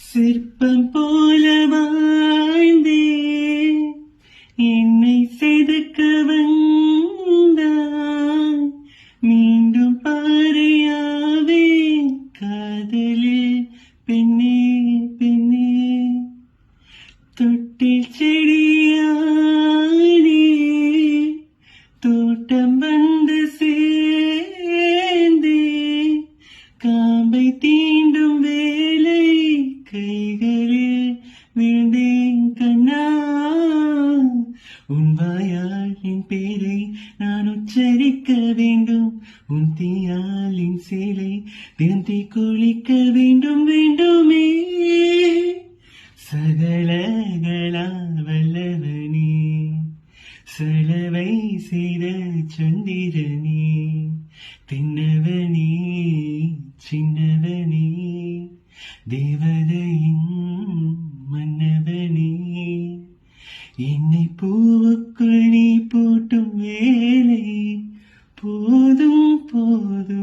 சிற்பம் போல வாழ்ந்தே என்னை செதுக்க வந்தாய். மீண்டும் பாறையாவே காதலில் பெண்ணே பெண்ணே. தொட்டில் செடியானே தோட்டம் வந்து சேர்ந்தே காம்பை தீண்டும் வேலை கைகளில் விழுந்தேன் கண்ணா. உன் வாயால் என் பேரை நான் உச்சரிக்க வேண்டும். உன் தீயால் என் சேலை தினம் தீ குளிக்க வேண்டும் வேண்டுமே. சகலகளா வல்லவனே சலவை செய்த சந்திரனே. தின்னவனே சின்னவனே தேவதையின் மன்னவனே. என்னை பூவுக்குள் நீ போட்டும் வேலை போதும் போதும்.